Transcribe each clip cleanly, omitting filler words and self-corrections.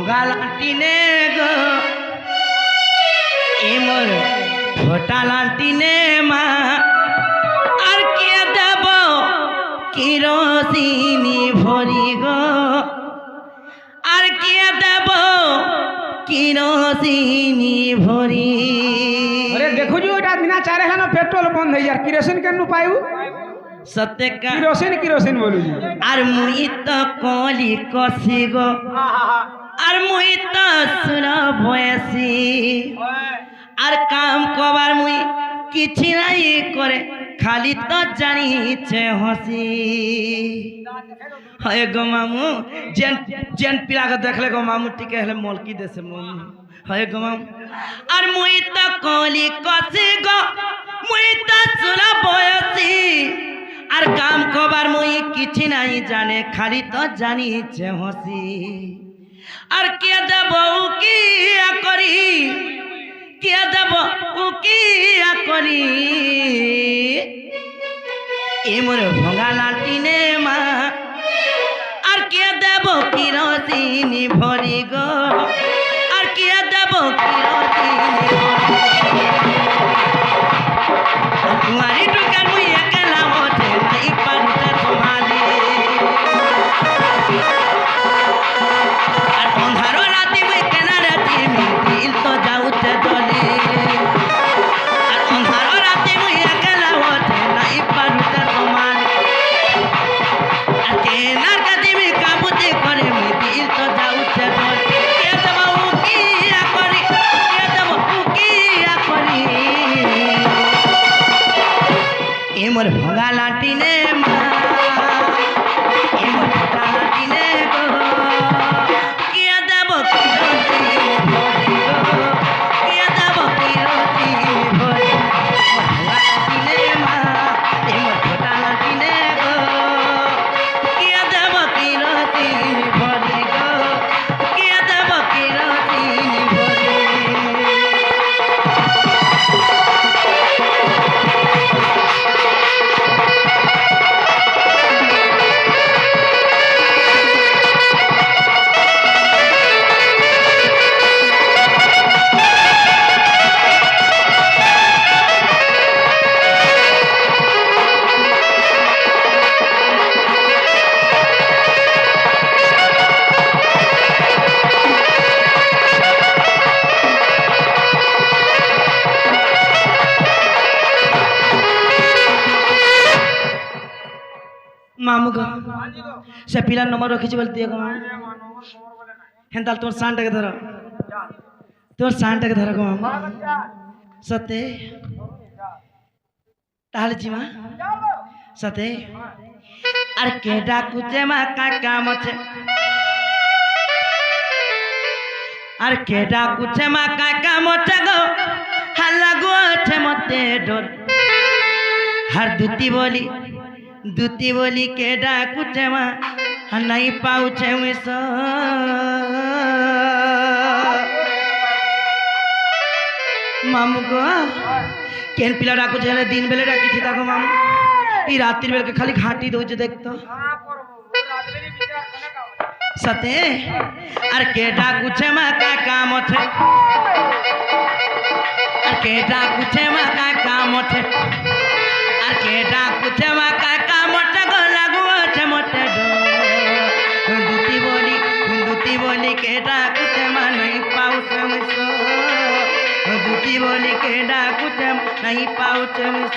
ভঙা লাটিনে গো এ মোর ফোটা লাটিনে মা আর কে দেব কিরোসিনি ভরি গো আর কে দেব কিরোসিনি ভরি अरे देखो जो এটা বিনা চারে হেন পেট্রোল বন্ধ হই আর কিরোসিন কেন পাইবু সত্যি কিরোসিন কিরোসিন বলু আর মুই তো কলি কষি গো আর মুই তো সুর বয়সি আর কাম কবার মুই কিছু নাই করে খালি তো জানিছে হসি হয় গো মামু যেন যেন পিলাকে দেখলে গো মামু টিকে হলে মলকি দেছে মন হয় গো মামু আর মুই তো কলি কষি গো মুই তো সুর বয়সি আর কাম কবার মুই কিছু নাই জানে খালি তো জানিছে হসি আর কে দেব কি করি কে দেব কি করি এ মোর ভঙা লাটিনে মা আর কে দেব কিরোসিনি ভরি গো আর কে দেব কিরোসিনি তোমারি দোকান মুই একলা ওঠে নাই পারতে তোমারি আর অন্ধারো রাতি মুই কেনা রাতি দিল তো যাউতে জলি আর অন্ধারো রাতি মুই একলা ওঠে নাই পারতে তোমারি আর কেনার কাছে মুই কাবুতে করে মুই দিল তো যাউতে জলি কে দেব কি করি কে দেব কি করি এ মোর ভঙা লাটিনে মা এ মোর ফোটা লাটিনে গো কে দেব কিরোসিনি ভরি গো কে দেব কিরোসিনি ভরি মোর ভঙা লাটিনে মা এ মোর ফোটা লাটিনে গো কে দেব কিরোসিনি ভরি গো কে দেব কিরোসিনি ভরি মামু গো সে পিলার নম্বর রখিছি বলতে গো মামু হেন তাহলে তোমার সানটাকে ধরো তোমার সানটাকে ধরো গো মামু সতে তাহলে জিমা সতে আর কে ডাকুছে মা কাকা মছে আর কে ডাকুছে মা কাকা মছে গো হাল্লা গোছে মতে ডর হার দুতি বলি কে ডাকুছে মা আর নাই পাউছে মিশ মামু গো কেন পিলা ডাকুছে হেলে দিন বেলে ডাকিছি দেখো মামু এই রাত্রির বেলাকে খালি ঘাঁটি দৌছে দেখতো সাথে আর কে ডাকুছে মা কাকা মঠে আর কে ডাকুছে মা কাকা মঠে আর কে ডাকুছে মা কাকা মঠে গো লাগুছে মঠে দুতি বলি কে ডাকুছে মা নাই পাউছে মিশ দুতি বলি কে ডাকুছে নাই পাউছে মিশ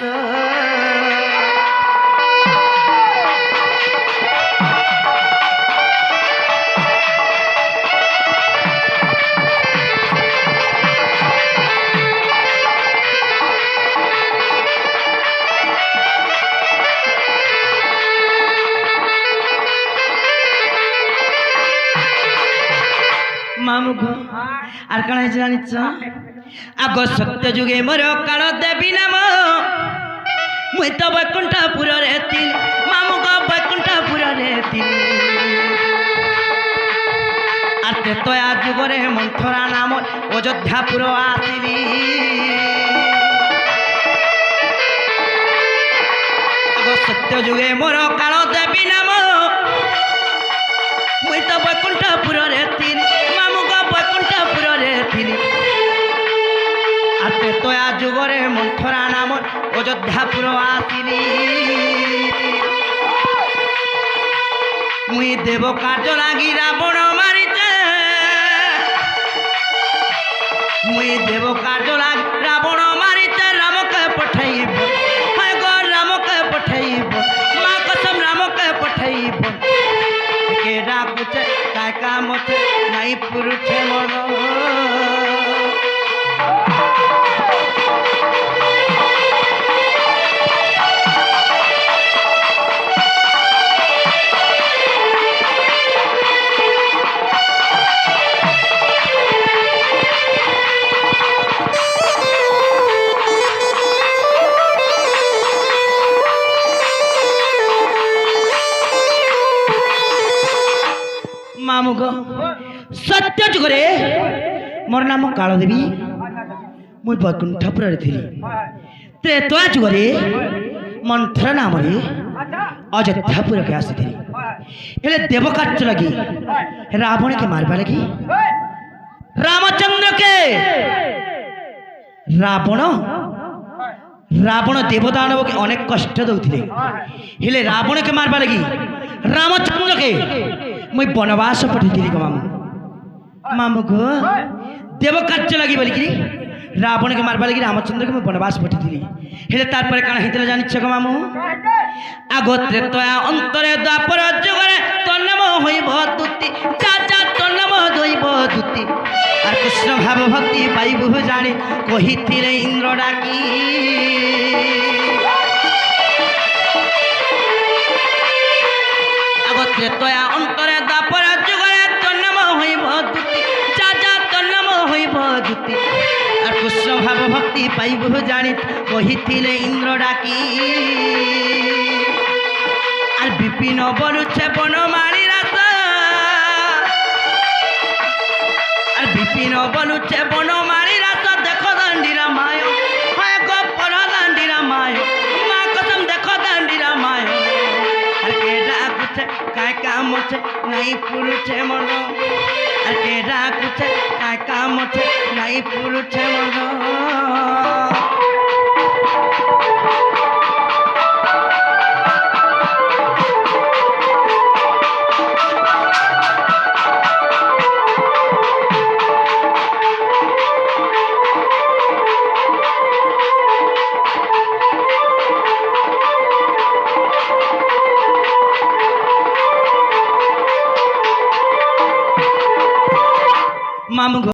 মামু গো আর কাণ হয়েছে জানিছ আগ সত্য যুগে মোর কাল দেবী নাম মুই তো বৈকুণ্ঠপুরে ଥିଲି মামু গো বৈকুণ্ঠপুরে ଥିଲି আর তেতয়া যুগরে মন্থরা নাম অযোধ্যাপুর আসিলি আগ সত্য যুগে মোর কাল দেবী নাম মুই তো বৈকুণ্ঠপুরে ଥିଲି মামু আতে তয়া যুগরে মন্থরা নাম অযোধ্যাপুর আসিলি মুই দেব কার্য লাগি রাবণ মারিছে মুই দেব কার্য লাগি রাবণ মারিছে রামকে পঠাইব হায় গো রামকে পঠাইব মা কসম রামকে পঠাইব কে ডাকুছে কায় কাম আছে নাই পুরুষে মন মামুগ সত্য যুগরে মোর নাম কালদেবী মুই বৈকুণ্ঠপুরে থিলি ত্রেতয়া যুগরে মন্থর নামরে অযোধ্যাপুরকে আসিଥିଲି ହେଲେ ଦେବ କାର୍ଯ୍ୟ ଲାଗି ରାବଣକେ ମାରିବା ଲାଗି ରାମଚନ୍ଦ୍ରକେ ରାବଣ ଦେବଦାନବକେ ଅନେକ କଷ୍ଟ ଦଉଥିଲେ ହେଲେ ରାବଣକେ ମାରିବା ଲାଗି ରାମଚନ୍ଦ୍ରକେ ମୁଇଁ ବନବାସ ପଠେଇଥିଲି ଗো ମାମୁ ଗো ଦେବ କାର୍ଯ୍ୟ ଲାଗି ବୋଲିକିରି ରାବଣକେ ମାରିବା ଲାଗି ରାମଚନ୍ଦ୍ରକେ ମୁଇଁ ବନବାସ ପଠେଇଥିଲି ହେଲେ ତାପରେ କାଣା ହେଇଥିଲା ଜାଣିଛ ଗো ମାମୁ ଆଗ ତ୍ରେତୟା ଅନ୍ତରେ ଦ୍ୱାପର ଯୁଗରେ ତନ୍ନମ ହୋଇବ ତୁତି ଚାଚା ତନ୍ନମ ଦଇବ ତୁତି আর কৃষ্ণ ভাব ভক্তি পাইবু জানি কহিলে ইন্দ্র ডাকি আগত্রে তয়া অন্তরে দ্বাপর যুগরে তন্নম হইব দুতি চাচা তন্নম হইব দুতি আর কৃষ্ণ ভাব ভক্তি পাইবু জানি কহিলে ইন্দ্র ডাকি আর বিপিন বলুছে বনমালী রাত আর বিপিন বলুছে বনমালী রাত দেখো দান্ডিরা মায় হয় গো পর দান্ডিরা মায় মা কসম দেখো দান্ডিরা মায় আর কে ডাকুছে কায় কাম আছে নাই পুরুষে মন আর কে ডাকুছে কায় কাম আছে নাই পুরুষে মন মামু